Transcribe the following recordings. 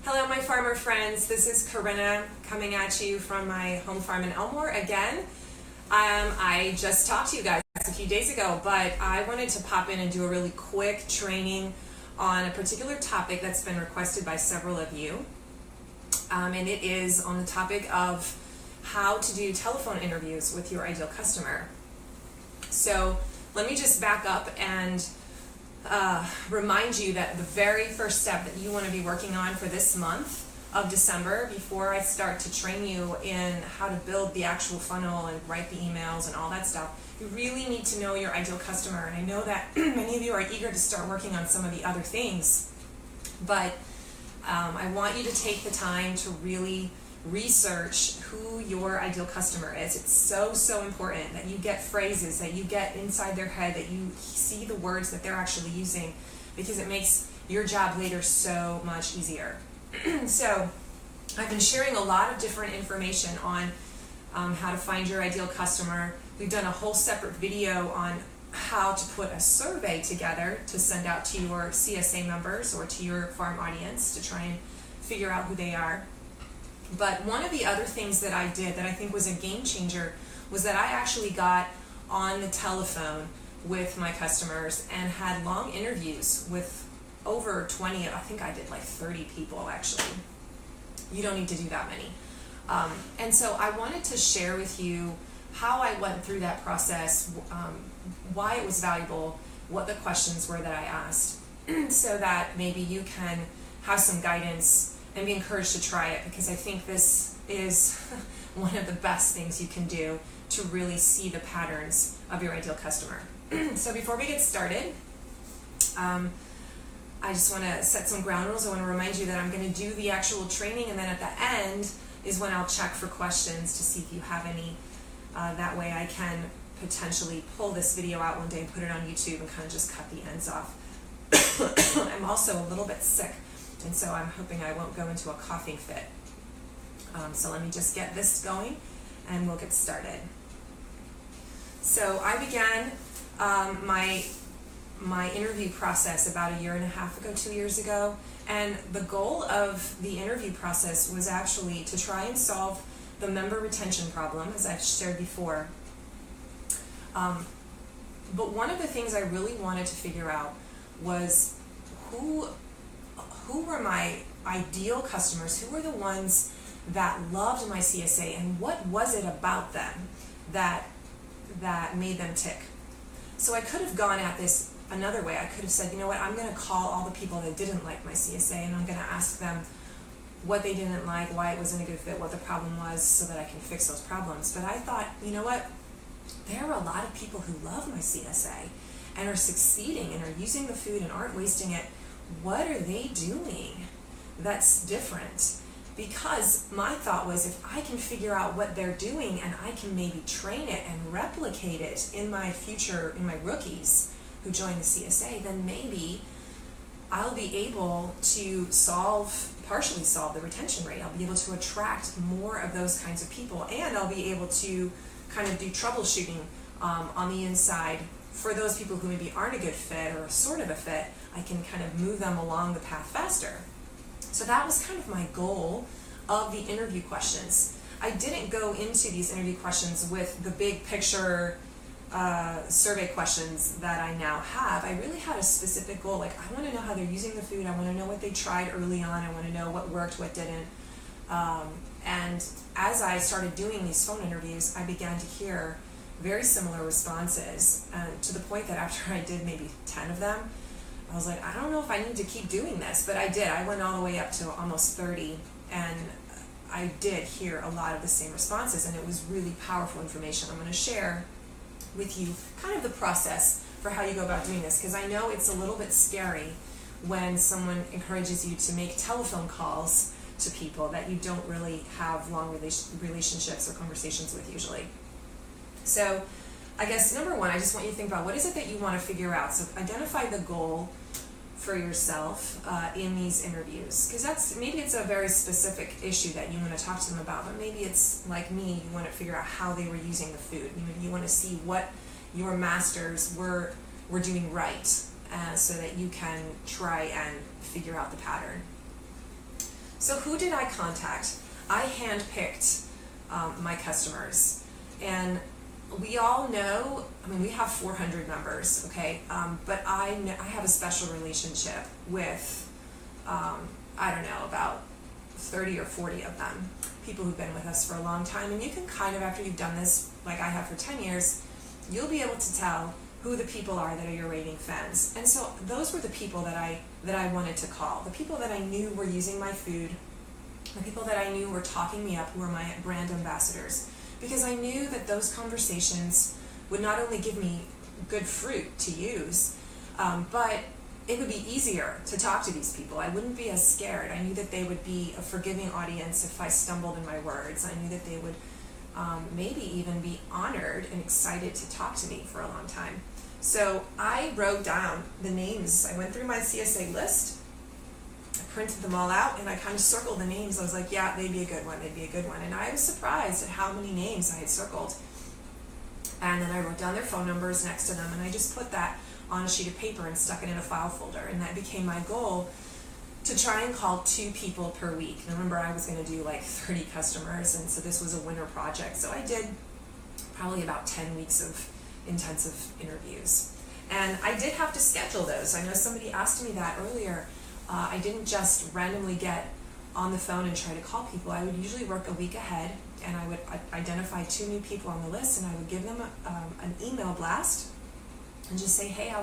Hello, my farmer friends. This is Corinna coming at you from my home farm in Elmore again. I just talked to you guys a few days ago, but I wanted to pop in and do a really quick training on a particular topic that's been requested by several of you. And it is on the topic of how to do telephone interviews with your ideal customer. So let me just back up and remind you that the very first step that you want to be working on for this month of December, before I start to train you in how to build the actual funnel and write the emails and all that stuff, you really need to know your ideal customer. And I know that many of you are eager to start working on some of the other things, but I want you to take the time to really research who your ideal customer is. It's so important that you get phrases, that you get inside their head, that you see the words that they're actually using, because it makes your job later so much easier. So I've been sharing a lot of different information on how to find your ideal customer. We've done a whole separate video on how to put a survey together to send out to your CSA members or to your farm audience to try and figure out who they are. But one of the other things that I did that I think was a game changer was that I actually got on the telephone with my customers and had long interviews with over 20, I think I did like 30 people actually. You don't need to do that many. And so I wanted to share with you how I went through that process, why it was valuable, what the questions were that I asked, so that maybe you can have some guidance and be encouraged to try it, because I think this is one of the best things you can do to really see the patterns of your ideal customer. So before we get started, I just want to set some ground rules. I want to remind you that I'm going to do the actual training, and then at the end is when I'll check for questions to see if you have any. That way I can potentially pull this video out one day and put it on YouTube and kind of just cut the ends off. I'm also a little bit sick, and so I'm hoping I won't go into a coughing fit. So let me just get this going and we'll get started. So I began my interview process about 1.5 years ago, 2 years ago, and the goal of the interview process was actually to try and solve the member retention problem, as I've shared before. But one of the things I really wanted to figure out was who were my ideal customers, who were the ones that loved my CSA, and what was it about them that made them tick. So I could have gone at this another way. I could have said, you know what, I'm going to call all the people that didn't like my CSA, and I'm going to ask them what they didn't like, why it wasn't a good fit, what the problem was, so that I can fix those problems. But I thought, you know what, there are a lot of people who love my CSA and are succeeding and are using the food and aren't wasting it. What are they doing that's different? Because my thought was, if I can figure out what they're doing and I can maybe train it and replicate it in my rookies who join the CSA, then maybe I'll be able to partially solve the retention rate. I'll be able to attract more of those kinds of people, and I'll be able to kind of do troubleshooting on the inside for those people who maybe aren't a good fit or sort of a fit. I can kind of move them along the path faster. So that was kind of my goal of the interview questions. I didn't go into these interview questions with the big picture survey questions that I now have. I really had a specific goal. Like, I want to know how they're using the food. I want to know what they tried early on. I want to know what worked, what didn't. And as I started doing these phone interviews, I began to hear very similar responses, to the point that after I did maybe 10 of them, I was like, I don't know if I need to keep doing this, but I did. I went all the way up to almost 30, and I did hear a lot of the same responses, and it was really powerful information. I'm going to share with you kind of the process for how you go about doing this, because I know it's a little bit scary when someone encourages you to make telephone calls to people that you don't really have long relationships or conversations with usually. So I guess number one, I just want you to think about what is it that you want to figure out. So identify the goal for yourself in these interviews, because maybe it's a very specific issue that you want to talk to them about, but maybe it's like me, you want to figure out how they were using the food. You want to see what your masters were doing right, so that you can try and figure out the pattern. So who did I contact? I handpicked my customers, and we all know, I mean, we have 400 members, okay, but I have a special relationship with, I don't know, about 30 or 40 of them, people who've been with us for a long time. And you can kind of, after you've done this, like I have for 10 years, you'll be able to tell who the people are that are your raving fans. And so those were the people that I wanted to call, the people that I knew were using my food, the people that I knew were talking me up, who were my brand ambassadors, because I knew that those conversations would not only give me good fruit to use, but it would be easier to talk to these people. I wouldn't be as scared. I knew that they would be a forgiving audience if I stumbled in my words. I knew that they would maybe even be honored and excited to talk to me for a long time. So I wrote down the names. I went through my CSA list, I printed them all out, and I kind of circled the names. I was like, yeah, they'd be a good one, they'd be a good one. And I was surprised at how many names I had circled. And then I wrote down their phone numbers next to them, and I just put that on a sheet of paper and stuck it in a file folder. And that became my goal, to try and call 2 people per week. And remember, I was going to do like 30 customers, and so this was a winter project. So I did probably about 10 weeks of intensive interviews. And I did have to schedule those. I know somebody asked me that earlier. I didn't just randomly get on the phone and try to call people. I would usually work a week ahead, and I would identify 2 new people on the list, and I would give them an email blast and just say, hey,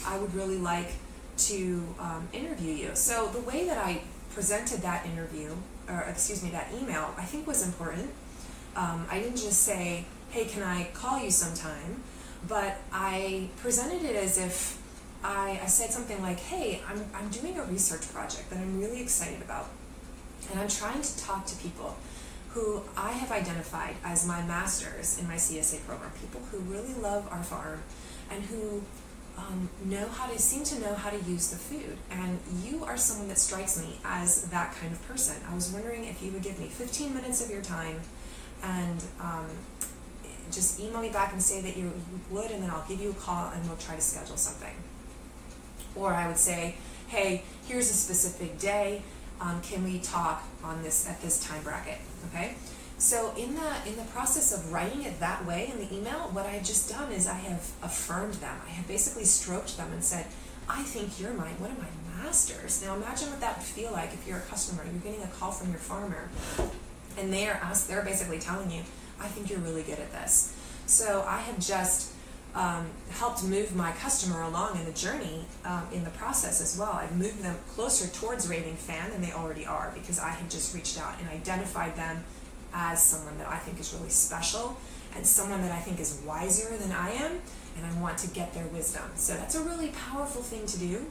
I would really like to interview you. So the way that I presented that that email, I think was important. I didn't just say, hey, can I call you sometime? But I presented it as if I said something like, hey, I'm doing a research project that I'm really excited about, and I'm trying to talk to people who I have identified as my masters in my CSA program, people who really love our farm and who seem to know how to use the food. And you are someone that strikes me as that kind of person. I was wondering if you would give me 15 minutes of your time and just email me back and say that you would, and then I'll give you a call and we'll try to schedule something. Or I would say, hey, here's a specific day, can we talk on this at this time bracket, okay? So in the process of writing it that way in the email, what I had just done is I have affirmed them. I have basically stroked them and said, I think you're one of my masters. Now imagine what that would feel like if you're a customer, you're getting a call from your farmer, and they're basically telling you, I think you're really good at this. So I have just helped move my customer along in the journey in the process as well. I've moved them closer towards raving fan than they already are, because I have just reached out and identified them as someone that I think is really special and someone that I think is wiser than I am, and I want to get their wisdom. So that's a really powerful thing to do,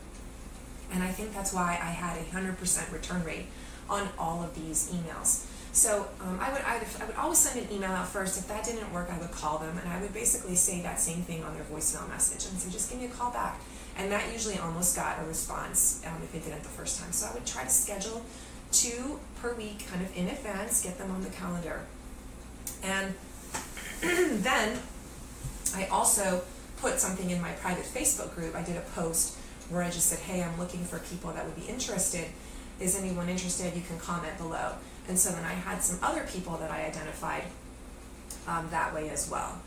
and I think that's why I had a 100% return rate on all of these emails. So I would always send an email out first. If that didn't work, I would call them, and I would basically say that same thing on their voicemail message and say, just give me a call back. And that usually almost got a response if it didn't the first time. So I would try to schedule 2 per week kind of in advance, get them on the calendar. And then I also put something in my private Facebook group. I did a post where I just said, hey, I'm looking for people that would be interested. Is anyone interested? You can comment below. And so then I had some other people that I identified that way as well.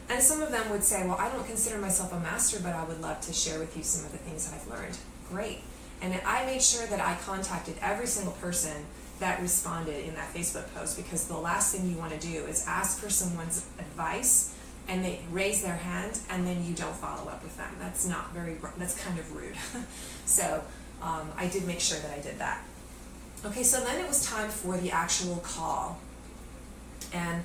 And some of them would say, well, I don't consider myself a master, but I would love to share with you some of the things that I've learned. Great. And I made sure that I contacted every single person that responded in that Facebook post, because the last thing you want to do is ask for someone's advice and they raise their hand and then you don't follow up with them. That's kind of rude. So I did make sure that I did that. Okay, so then it was time for the actual call. And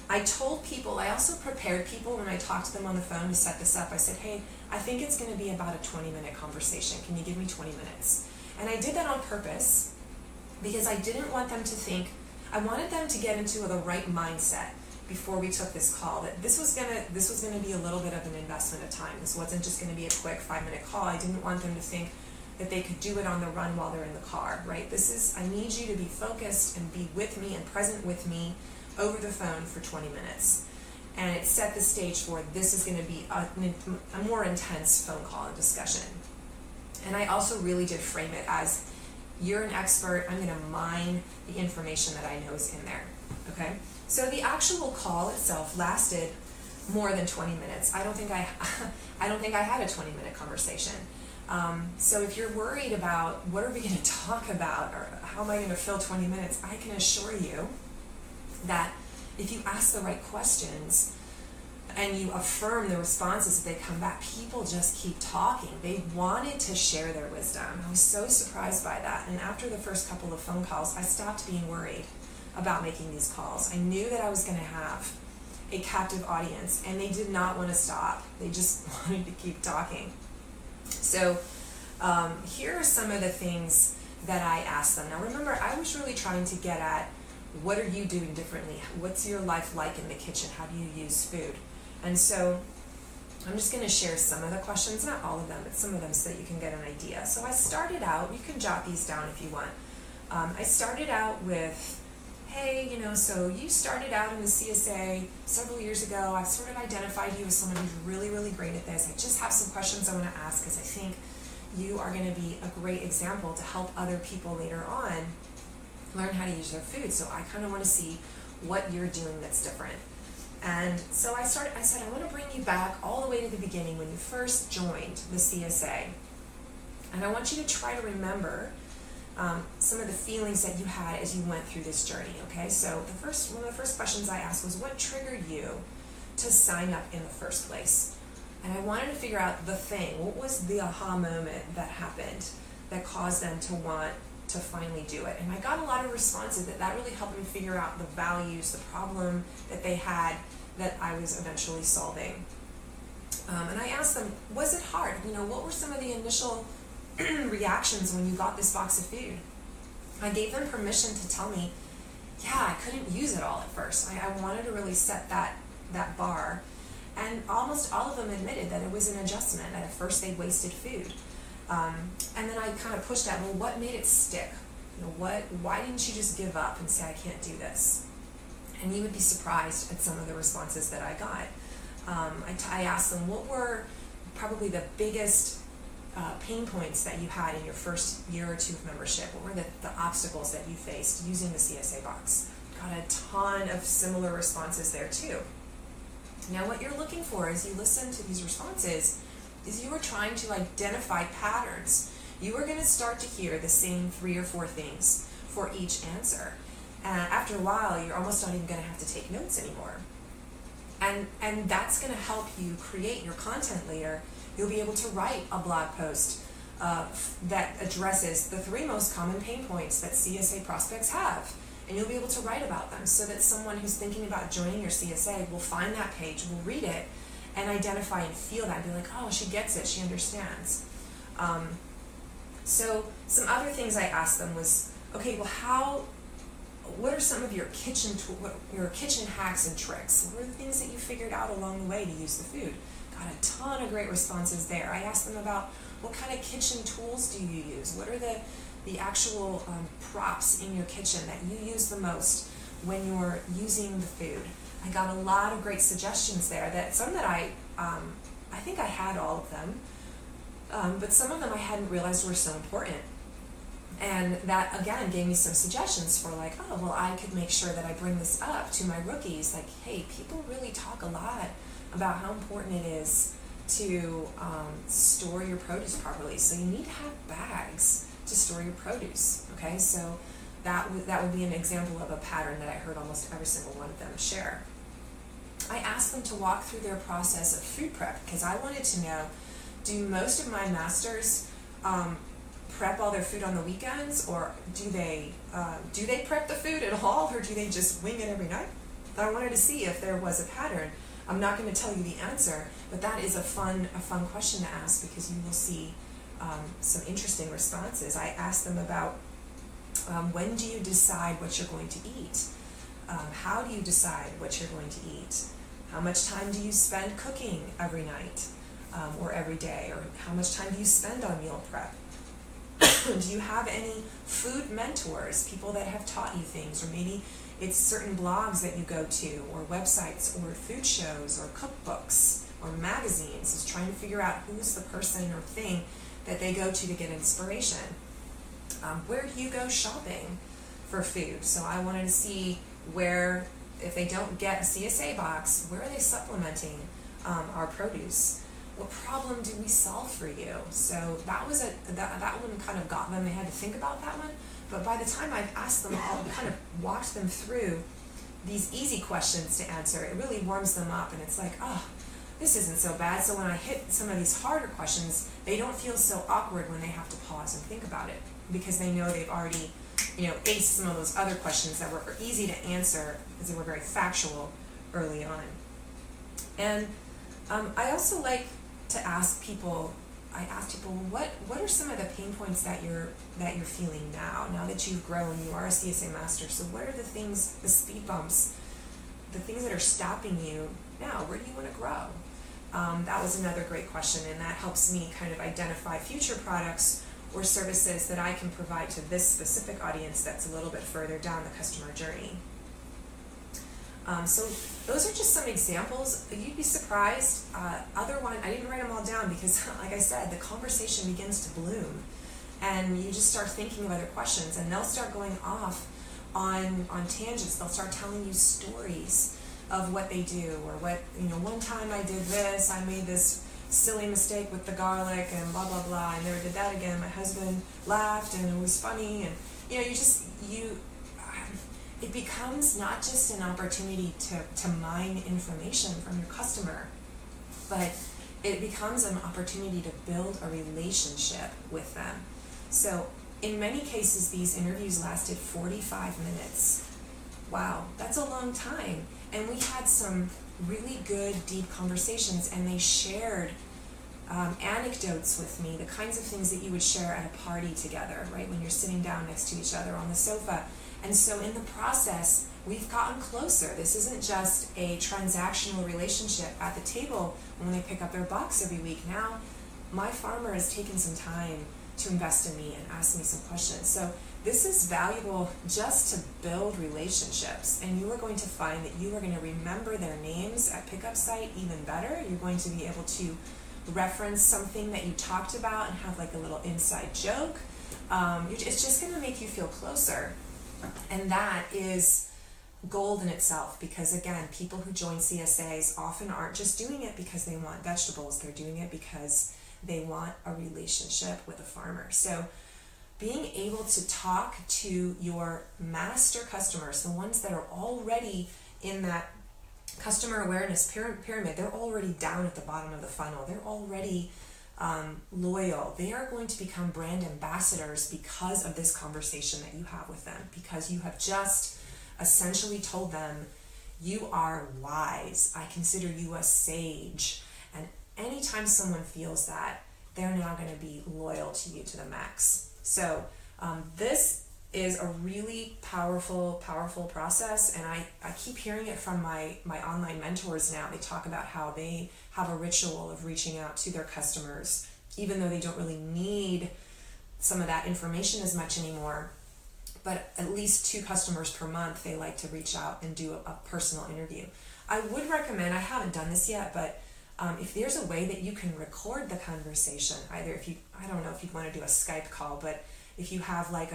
I told people, I also prepared people when I talked to them on the phone to set this up. I said, hey, I think it's going to be about a 20-minute conversation. Can you give me 20 minutes? And I did that on purpose because I didn't want them to think, I wanted them to get into the right mindset before we took this call, that this was gonna be a little bit of an investment of time. This wasn't just going to be a quick 5-minute call. I didn't want them to think that they could do it on the run while they're in the car, right? I need you to be focused and be with me and present with me over the phone for 20 minutes. And it set the stage for this is going to be a more intense phone call and discussion. And I also really did frame it as You're an expert. I'm going to mine the information that I know is in there. Okay? So the actual call itself lasted more than 20 minutes. I don't think I had a 20-minute conversation. So if you're worried about what are we going to talk about or how am I going to fill 20 minutes, I can assure you that if you ask the right questions and you affirm the responses that they come back, people just keep talking. They wanted to share their wisdom. I was so surprised by that. And after the first couple of phone calls, I stopped being worried about making these calls. I knew that I was going to have a captive audience, and they did not want to stop. They just wanted to keep talking. So here are some of the things that I asked them. Now remember, I was really trying to get at, what are you doing differently? What's your life like in the kitchen? How do you use food? And so I'm just going to share some of the questions, not all of them, but some of them so that you can get an idea. So I started out, you can jot these down if you want. I started out with, hey, so you started out in the CSA several years ago. I've sort of identified you as someone who's really, really great at this. I just have some questions I want to ask because I think you are going to be a great example to help other people later on learn how to use their food. So I kind of want to see what you're doing that's different. And so I said, I want to bring you back all the way to the beginning when you first joined the CSA. And I want you to try to remember some of the feelings that you had as you went through this journey, okay? So one of the first questions I asked was, what triggered you to sign up in the first place? And I wanted to figure out the thing. What was the aha moment that happened that caused them to want to finally do it? And I got a lot of responses that really helped me figure out the values, the problem that they had that I was eventually solving. And I asked them, was it hard? What were some of the initial reactions when you got this box of food? I gave them permission to tell me, yeah, I couldn't use it all at first. I wanted to really set that bar. And almost all of them admitted that it was an adjustment, that at first they wasted food. And then I kind of pushed at, well, what made it stick? Why didn't you just give up and say, I can't do this? And you would be surprised at some of the responses that I got. I asked them, what were probably the biggest pain points that you had in your first year or two of membership? What were the obstacles that you faced using the CSA box? Got a ton of similar responses there too. Now what you're looking for as you listen to these responses is you are trying to identify patterns. You are going to start to hear the same 3 or 4 things for each answer. And after a while, you're almost not even going to have to take notes anymore. And that's going to help you create your content later. You'll be able to write a blog post that addresses the 3 most common pain points that CSA prospects have. And you'll be able to write about them so that someone who's thinking about joining your CSA will find that page, will read it, and identify and feel that and be like, oh, she gets it, she understands. So some other things I asked them was, okay, well, what are some of your kitchen hacks and tricks? What are the things that you figured out along the way to use the food? Got a ton of great responses there. I asked them about what kind of kitchen tools do you use? What are the actual props in your kitchen that you use the most when you're using the food? I got a lot of great suggestions there. Some that I think I had all of them, but some of them I hadn't realized were so important. And that, again, gave me some suggestions for I could make sure that I bring this up to my rookies. Like, hey, people really talk a lot about how important it is to store your produce properly. So you need to have bags to store your produce, okay? So that would be an example of a pattern that I heard almost every single one of them share. I asked them to walk through their process of food prep because I wanted to know, do most of my masters prep all their food on the weekends, or do they prep the food at all, or do they just wing it every night? I wanted to see if there was a pattern. I'm not going to tell you the answer, but that is a fun question to ask because you will see some interesting responses. I asked them about when do you decide what you're going to eat? How do you decide what you're going to eat? How much time do you spend cooking every night or every day? Or how much time do you spend on meal prep? Do you have any food mentors, people that have taught you things? Or maybe it's certain blogs that you go to, or websites, or food shows, or cookbooks, or magazines. It's trying to figure out who's the person or thing that they go to get inspiration. Where do you go shopping for food? So I wanted to see where, if they don't get a CSA box, where are they supplementing our produce? What problem do we solve for you? So that was that one kind of got them. They had to think about that one. But by the time I've asked them, I'll kind of walked them through these easy questions to answer. It really warms them up, and it's like, oh, this isn't so bad. So when I hit some of these harder questions, they don't feel so awkward when they have to pause and think about it, because they know they've already, aced some of those other questions that were easy to answer because they were very factual early on. And I also like to ask people. I asked people, what are some of the pain points that you're feeling now that you've grown, you are a CSA master? So what are the things, the speed bumps, the things that are stopping you now? Where do you want to grow? That was another great question, and that helps me kind of identify future products or services that I can provide to this specific audience that's a little bit further down the customer journey. So those are just some examples. You'd be surprised. Other one, I didn't write them all down because, like I said, the conversation begins to bloom, and you just start thinking of other questions, and they'll start going off on tangents. They'll start telling you stories of what they do, or one time I did this, I made this silly mistake with the garlic, and blah blah blah. I never did that again. My husband laughed, and it was funny, and it becomes not just an opportunity to mine information from your customer, but it becomes an opportunity to build a relationship with them. So in many cases, these interviews lasted 45 minutes. Wow, that's a long time. And we had some really good, deep conversations, and they shared anecdotes with me, the kinds of things that you would share at a party together, right, when you're sitting down next to each other on the sofa. And so in the process, we've gotten closer. This isn't just a transactional relationship at the table when they pick up their box every week. Now, my farmer has taken some time to invest in me and ask me some questions. So this is valuable just to build relationships, and you are going to find that you are going to remember their names at pickup site even better. You're going to be able to reference something that you talked about and have like a little inside joke. It's just going to make you feel closer. And that is gold in itself, because again, people who join CSAs often aren't just doing it because they want vegetables. They're doing it because they want a relationship with a farmer. So being able to talk to your master customers, the ones that are already in that customer awareness pyramid, they're already down at the bottom of the funnel. They're already loyal. They are going to become brand ambassadors because of this conversation that you have with them, because you have just essentially told them, you are wise. I consider you a sage. And anytime someone feels that, they're now going to be loyal to you to the max. So this is a really powerful process, and I keep hearing it from my online mentors now. They talk about how they have a ritual of reaching out to their customers, even though they don't really need some of that information as much anymore. But at least 2 customers per month, they like to reach out and do a personal interview. I would recommend, I haven't done this yet, but if there's a way that you can record the conversation, either if you, I don't know if you'd want to do a Skype call, but if you have like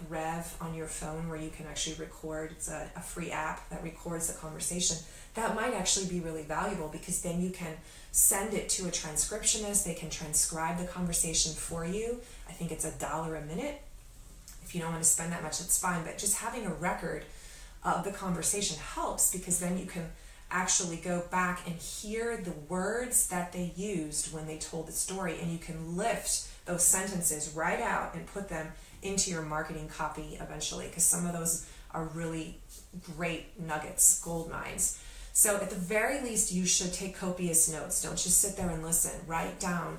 Rev on your phone where you can actually record, it's a free app that records the conversation, that might actually be really valuable, because then you can send it to a transcriptionist. They can transcribe the conversation for you. I think it's $1 a minute. If you don't want to spend that much, that's fine, but just having a record of the conversation helps, because then you can actually go back and hear the words that they used when they told the story, and you can lift those sentences right out and put them into your marketing copy eventually, because some of those are really great nuggets, gold mines. So at the very least, you should take copious notes. Don't just sit there and listen. Write down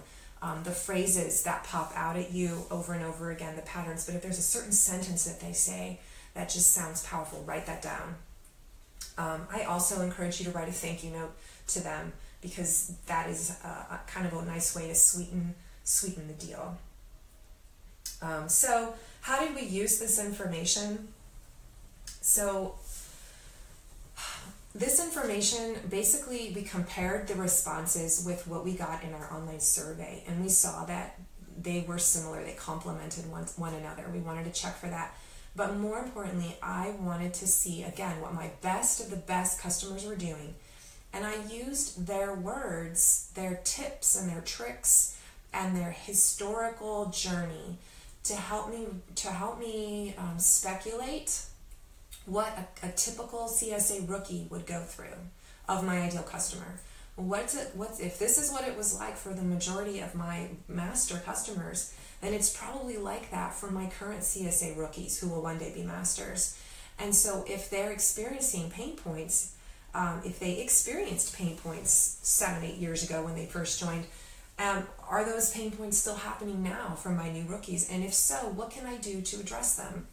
the phrases that pop out at you over and over again, the patterns. But if there's a certain sentence that they say that just sounds powerful, write that down. I also encourage you to write a thank you note to them, because that is a kind of a nice way to sweeten the deal. So how did we use this information? So this information, basically we compared the responses with what we got in our online survey, and we saw that they were similar, they complemented one another. We wanted to check for that. But more importantly, I wanted to see, again, what my best of the best customers were doing. And I used their words, their tips and their tricks and their historical journey to help me speculate what a typical CSA rookie would go through of my ideal customer. If this is what it was like for the majority of my master customers, then it's probably like that for my current CSA rookies who will one day be masters. And so if they're experiencing pain points, if they experienced pain points 7-8 years ago when they first joined, are those pain points still happening now for my new rookies? And if so, what can I do to address them?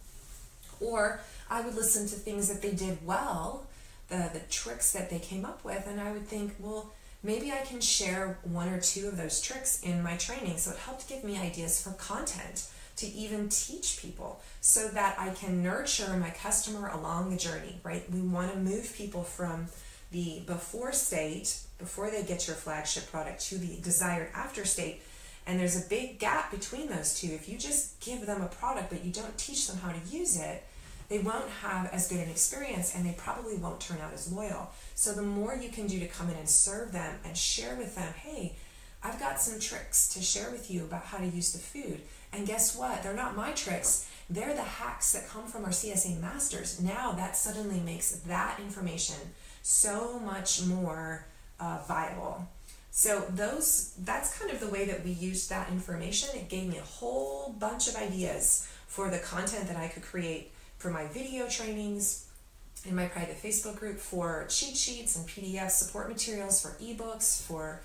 Or I would listen to things that they did well, the tricks that they came up with, and I would think, well, maybe I can share 1 or 2 of those tricks in my training. So it helped give me ideas for content to even teach people so that I can nurture my customer along the journey, right? We want to move people from the before state, before they get your flagship product, to the desired after state. And there's a big gap between those two. If you just give them a product but you don't teach them how to use it, they won't have as good an experience and they probably won't turn out as loyal. So the more you can do to come in and serve them and share with them, hey, I've got some tricks to share with you about how to use the food. And guess what? They're not my tricks. They're the hacks that come from our CSA masters. Now that suddenly makes that information so much more viable. So that's kind of the way that we used that information. It gave me a whole bunch of ideas for the content that I could create for my video trainings, in my private Facebook group, for cheat sheets and PDF support materials, for ebooks, for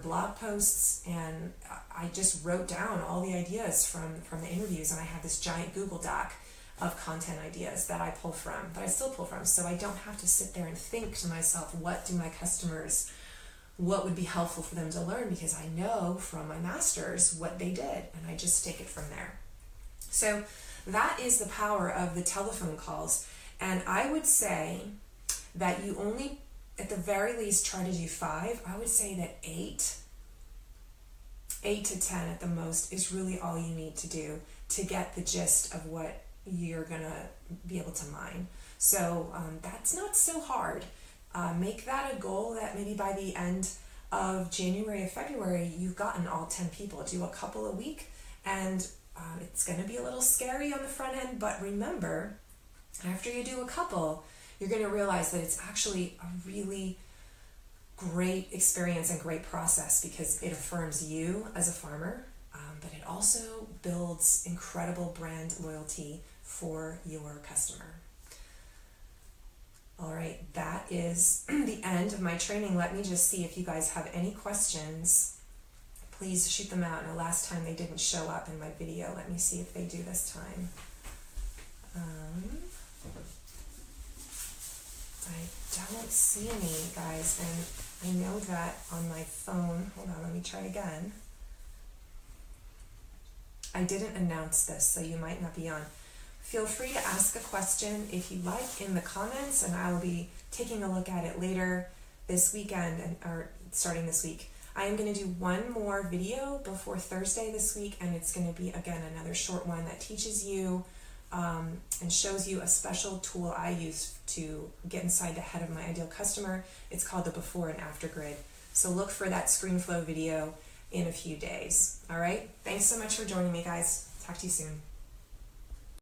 blog posts. And I just wrote down all the ideas from the interviews, and I have this giant Google Doc of content ideas that I still pull from, so I don't have to sit there and think to myself, what would be helpful for them to learn, because I know from my masters what they did, and I just take it from there. So that is the power of the telephone calls. And I would say that you only, at the very least, try to do 5. I would say that 8 to 10 at the most is really all you need to do to get the gist of what you're gonna be able to mine. So that's not so hard. Make that a goal that maybe by the end of January or February, you've gotten all 10 people. Do a couple a week, and it's going to be a little scary on the front end, but remember, after you do a couple, you're going to realize that it's actually a really great experience and great process, because it affirms you as a farmer, but it also builds incredible brand loyalty for your customer. All right, that is the end of my training. Let me just see if you guys have any questions. Please shoot them out. And last time they didn't show up in my video. Let me see if they do this time. I don't see any, guys, and I know that on my phone. Hold on, let me try again. I didn't announce this, so you might not be on. Feel free to ask a question if you like in the comments, and I will be taking a look at it later this weekend, or starting this week. I am going to do one more video before Thursday this week, and it's going to be, again, another short one that teaches you and shows you a special tool I use to get inside the head of my ideal customer. It's called the before and after grid. So look for that ScreenFlow video in a few days. All right? Thanks so much for joining me, guys. Talk to you soon.